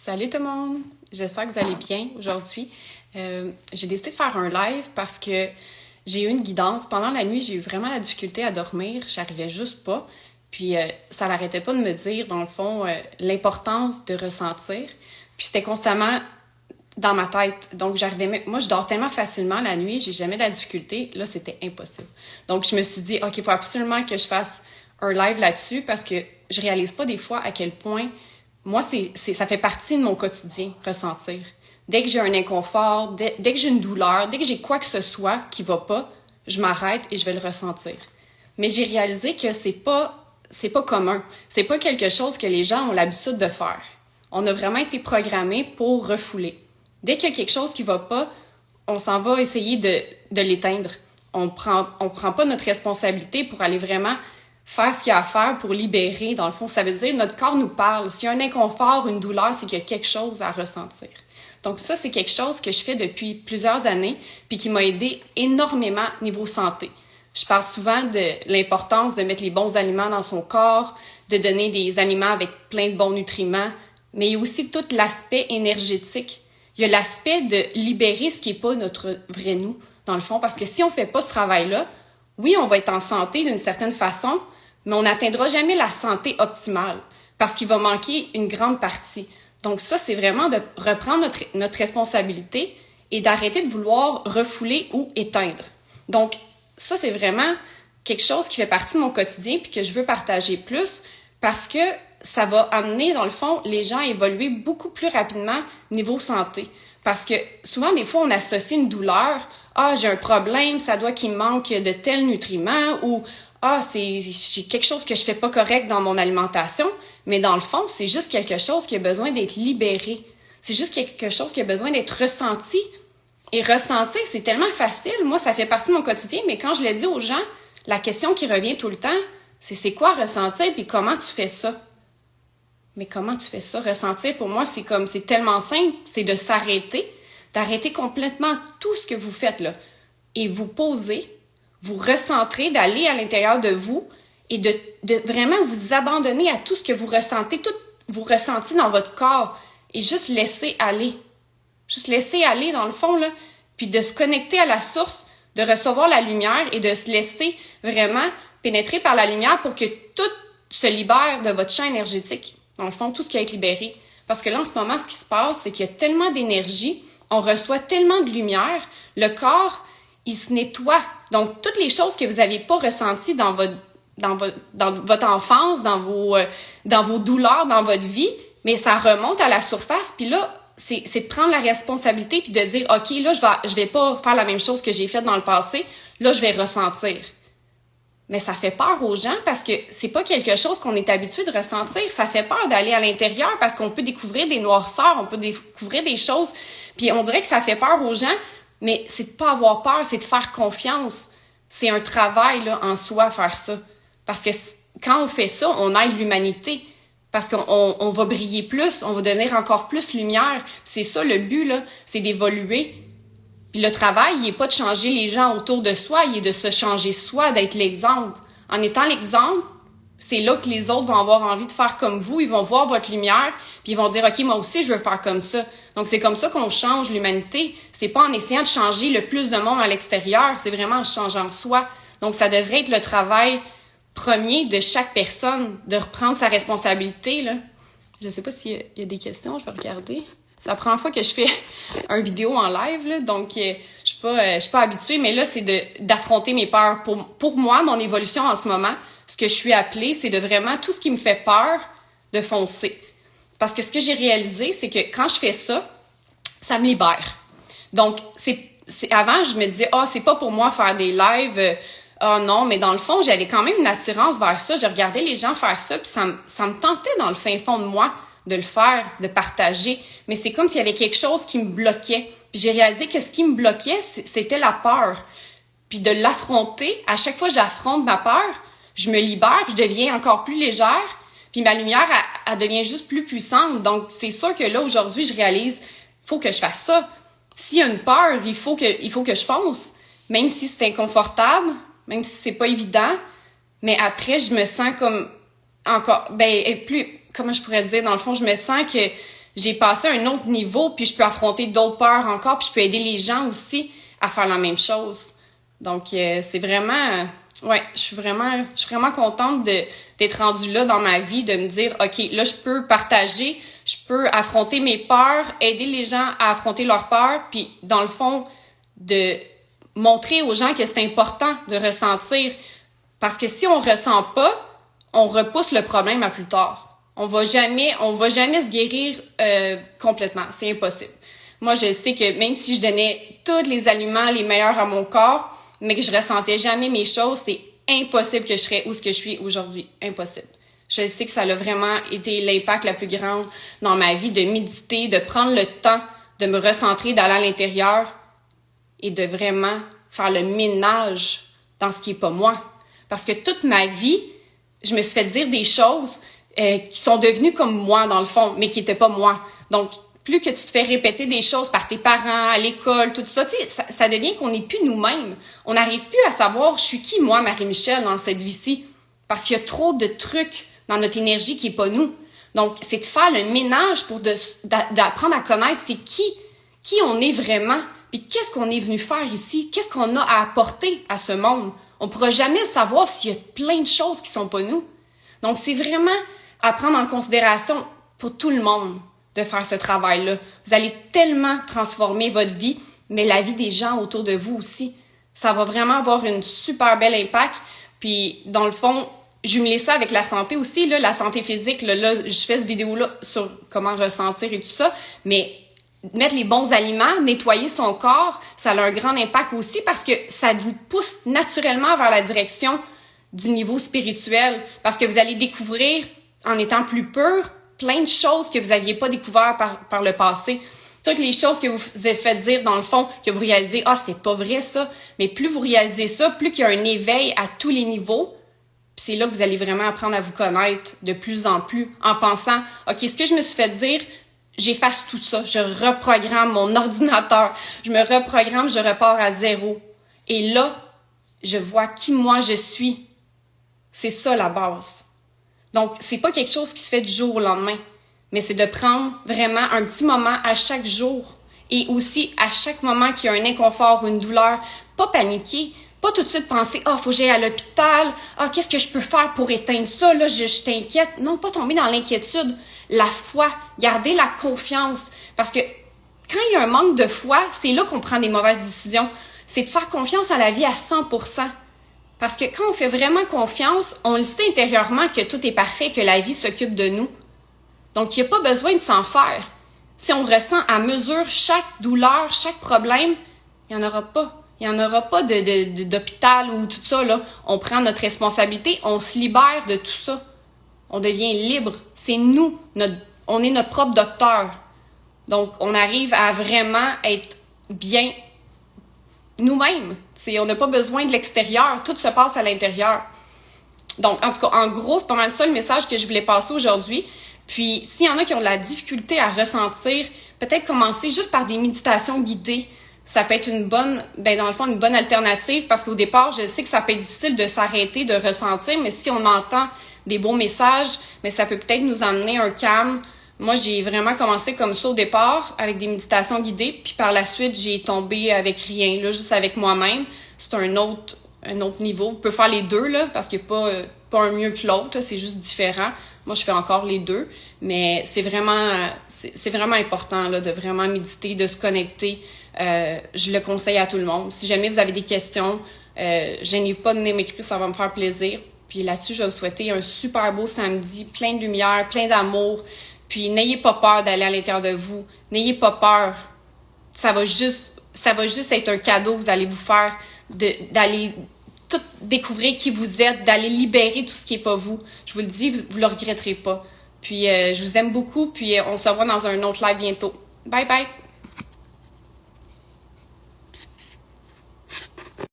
Salut tout le monde! J'espère que vous allez bien aujourd'hui. J'ai décidé de faire un live parce que j'ai eu une guidance. Pendant la nuit, j'ai eu vraiment la difficulté à dormir. J'arrivais juste pas. Puis ça n'arrêtait pas de me dire, dans le fond, l'importance de ressentir. Puis c'était constamment dans ma tête. Donc moi, je dors tellement facilement la nuit, j'ai jamais de la difficulté. Là, c'était impossible. Donc je me suis dit, OK, il faut absolument que je fasse un live là-dessus parce que je réalise pas des fois à quel point moi, ça fait partie de mon quotidien, ressentir. Dès que j'ai un inconfort, dès que j'ai une douleur, dès que j'ai quoi que ce soit qui va pas, je m'arrête et je vais le ressentir. Mais j'ai réalisé que c'est pas commun. C'est pas quelque chose que les gens ont l'habitude de faire. On a vraiment été programmés pour refouler. Dès qu'il y a quelque chose qui va pas, on s'en va essayer de l'éteindre. On prend pas notre responsabilité pour aller vraiment faire ce qu'il y a à faire pour libérer, dans le fond. Ça veut dire notre corps nous parle. S'il y a un inconfort, une douleur, c'est qu'il y a quelque chose à ressentir. Donc ça, c'est quelque chose que je fais depuis plusieurs années puis qui m'a aidé énormément niveau santé. Je parle souvent de l'importance de mettre les bons aliments dans son corps, de donner des aliments avec plein de bons nutriments, mais il y a aussi tout l'aspect énergétique. Il y a l'aspect de libérer ce qui n'est pas notre vrai nous, dans le fond, parce que si on ne fait pas ce travail-là, oui, on va être en santé d'une certaine façon, mais on n'atteindra jamais la santé optimale parce qu'il va manquer une grande partie. Donc ça, c'est vraiment de reprendre notre responsabilité et d'arrêter de vouloir refouler ou éteindre. Donc ça, c'est vraiment quelque chose qui fait partie de mon quotidien puis que je veux partager plus parce que ça va amener, dans le fond, les gens à évoluer beaucoup plus rapidement niveau santé. Parce que souvent, des fois, on associe une douleur. Ah, j'ai un problème, ça doit qu'il me manque de tel nutriment ou ah, c'est quelque chose que je fais pas correct dans mon alimentation. Mais dans le fond, c'est juste quelque chose qui a besoin d'être libéré. C'est juste quelque chose qui a besoin d'être ressenti. Et ressentir, c'est tellement facile. Moi, ça fait partie de mon quotidien, mais quand je le dis aux gens, la question qui revient tout le temps, c'est quoi ressentir puis comment tu fais ça? Mais comment tu fais ça? Ressentir, pour moi, c'est tellement simple, c'est de s'arrêter, d'arrêter complètement tout ce que vous faites là et vous poser, vous recentrer, d'aller à l'intérieur de vous et de vraiment vous abandonner à tout ce que vous ressentez, tout vous ressentez dans votre corps et juste laisser aller. Juste laisser aller dans le fond, là, puis de se connecter à la source, de recevoir la lumière et de se laisser vraiment pénétrer par la lumière pour que tout se libère de votre champ énergétique. Dans le fond, tout ce qui a été libéré. Parce que là, en ce moment, ce qui se passe, c'est qu'il y a tellement d'énergie, on reçoit tellement de lumière, le corps, il se nettoie. Donc, toutes les choses que vous n'aviez pas ressenties dans votre enfance, dans vos douleurs, dans votre vie, mais ça remonte à la surface. Puis là, c'est de prendre la responsabilité puis de dire, OK, là, je vais pas faire la même chose que j'ai faite dans le passé. Là, je vais ressentir. Mais ça fait peur aux gens parce que c'est pas quelque chose qu'on est habitué de ressentir. Ça fait peur d'aller à l'intérieur parce qu'on peut découvrir des noirceurs, on peut découvrir des choses. Puis on dirait que ça fait peur aux gens, mais c'est de pas avoir peur, c'est de faire confiance. C'est un travail là en soi faire ça. Parce que quand on fait ça, on aide l'humanité. Parce qu'on va briller plus, on va donner encore plus lumière. Puis c'est ça le but, là, c'est d'évoluer. Puis le travail, il n'est pas de changer les gens autour de soi, il est de se changer soi, d'être l'exemple. En étant l'exemple, c'est là que les autres vont avoir envie de faire comme vous, ils vont voir votre lumière, puis ils vont dire « OK, moi aussi, je veux faire comme ça ». Donc c'est comme ça qu'on change l'humanité. C'est pas en essayant de changer le plus de monde à l'extérieur, c'est vraiment en changeant soi. Donc ça devrait être le travail premier de chaque personne, de reprendre sa responsabilité, là. Je sais pas s'il y a des questions, je vais regarder. C'est la première fois que je fais une vidéo en live, là, donc je suis pas habituée, mais là, c'est d'affronter mes peurs. Pour moi, mon évolution en ce moment, ce que je suis appelée, c'est de vraiment, tout ce qui me fait peur, de foncer. Parce que ce que j'ai réalisé, c'est que quand je fais ça, ça me libère. Donc, avant, je me disais, c'est pas pour moi faire des lives, non, mais dans le fond, j'avais quand même une attirance vers ça. Je regardais les gens faire ça, puis ça me tentait dans le fin fond de moi de le faire, de partager. Mais c'est comme s'il y avait quelque chose qui me bloquait. Puis j'ai réalisé que ce qui me bloquait, c'était la peur. Puis de l'affronter, à chaque fois que j'affronte ma peur, je me libère, puis je deviens encore plus légère. Puis ma lumière, elle devient juste plus puissante. Donc c'est sûr que là, aujourd'hui, je réalise, faut que je fasse ça. S'il y a une peur, il faut que je fonce. Même si c'est inconfortable, même si c'est pas évident. Mais après, je me sens comme encore, plus, comment je pourrais dire, dans le fond, je me sens que j'ai passé à un autre niveau, puis je peux affronter d'autres peurs encore, puis je peux aider les gens aussi à faire la même chose. Donc, c'est vraiment... ouais, je suis vraiment contente d'être rendue là dans ma vie, de me dire, OK, là, je peux partager, je peux affronter mes peurs, aider les gens à affronter leurs peurs, puis dans le fond, de montrer aux gens que c'est important de ressentir. Parce que si on ressent pas, on repousse le problème à plus tard. On va jamais se guérir complètement. C'est impossible. Moi, je sais que même si je donnais tous les aliments les meilleurs à mon corps, mais que je ressentais jamais mes choses, c'est impossible que je serais où ce que je suis aujourd'hui. Impossible. Je sais que ça a vraiment été l'impact le plus grand dans ma vie, de méditer, de prendre le temps de me recentrer, d'aller à l'intérieur et de vraiment faire le ménage dans ce qui est pas moi. Parce que toute ma vie, je me suis fait dire des choses qui sont devenues comme moi, dans le fond, mais qui n'étaient pas moi. Donc, plus que tu te fais répéter des choses par tes parents, à l'école, tout ça, tu sais, ça devient qu'on n'est plus nous-mêmes. On n'arrive plus à savoir, je suis qui, moi, Marie-Michel, dans cette vie-ci. Parce qu'il y a trop de trucs dans notre énergie qui n'est pas nous. Donc, c'est de faire le ménage pour d'apprendre à connaître c'est qui on est vraiment, puis qu'est-ce qu'on est venu faire ici, qu'est-ce qu'on a à apporter à ce monde. On ne pourra jamais savoir s'il y a plein de choses qui sont pas nous. Donc, c'est vraiment à prendre en considération pour tout le monde de faire ce travail-là. Vous allez tellement transformer votre vie, mais la vie des gens autour de vous aussi. Ça va vraiment avoir une super belle impact. Puis, dans le fond, jumeler ça avec la santé aussi, là, la santé physique. Là, je fais cette vidéo-là sur comment ressentir et tout ça, mais mettre les bons aliments, nettoyer son corps, ça a un grand impact aussi parce que ça vous pousse naturellement vers la direction du niveau spirituel. Parce que vous allez découvrir, en étant plus pur, plein de choses que vous n'aviez pas découvert par le passé. Toutes les choses que vous vous avez fait dire, dans le fond, que vous réalisez, ah, c'était pas vrai ça. Mais plus vous réalisez ça, plus qu'il y a un éveil à tous les niveaux, puis c'est là que vous allez vraiment apprendre à vous connaître de plus en plus en pensant, OK, ce que je me suis fait dire, j'efface tout ça, je reprogramme mon ordinateur, je me reprogramme, je repars à zéro. Et là, je vois qui moi je suis. C'est ça la base. Donc, c'est pas quelque chose qui se fait du jour au lendemain, mais c'est de prendre vraiment un petit moment à chaque jour et aussi à chaque moment qu'il y a un inconfort ou une douleur, pas paniquer, pas tout de suite penser « Ah, faut que j'aille à l'hôpital, ah, qu'est-ce que je peux faire pour éteindre ça, là, je t'inquiète ». Non, pas tomber dans l'inquiétude. La foi, garder la confiance. Parce que quand il y a un manque de foi, c'est là qu'on prend des mauvaises décisions. C'est de faire confiance à la vie à 100%. Parce que quand on fait vraiment confiance, on le sait intérieurement que tout est parfait, que la vie s'occupe de nous. Donc, il n'y a pas besoin de s'en faire. Si on ressent à mesure chaque douleur, chaque problème, il n'y en aura pas. Il n'y en aura pas d'hôpital ou tout ça, là. On prend notre responsabilité, on se libère de tout ça. On devient libre. C'est nous, on est notre propre docteur. Donc, on arrive à vraiment être bien nous-mêmes. On n'a pas besoin de l'extérieur. Tout se passe à l'intérieur. Donc, en tout cas, en gros, c'est pas mal ça le message que je voulais passer aujourd'hui. Puis, s'il y en a qui ont de la difficulté à ressentir, peut-être commencer juste par des méditations guidées. Ça peut être une bonne alternative parce qu'au départ, je sais que ça peut être difficile de s'arrêter, de ressentir, mais si on entend des beaux messages, mais ça peut peut-être nous emmener un calme. Moi, j'ai vraiment commencé comme ça au départ, avec des méditations guidées, puis par la suite, j'ai tombé avec rien, là, juste avec moi-même. C'est un autre niveau. On peut faire les deux, là, parce qu'il n'y a pas un mieux que l'autre, c'est juste différent. Moi, je fais encore les deux, mais c'est vraiment important, là, de vraiment méditer, de se connecter. Je le conseille à tout le monde. Si jamais vous avez des questions, gênez pas de venir m'écrire, ça va me faire plaisir. Puis là-dessus, je vais vous souhaiter un super beau samedi, plein de lumière, plein d'amour. Puis n'ayez pas peur d'aller à l'intérieur de vous. N'ayez pas peur. Ça va juste être un cadeau que vous allez vous faire d'aller tout découvrir qui vous êtes, d'aller libérer tout ce qui n'est pas vous. Je vous le dis, vous le regretterez pas. Puis je vous aime beaucoup, puis on se revoit dans un autre live bientôt. Bye bye!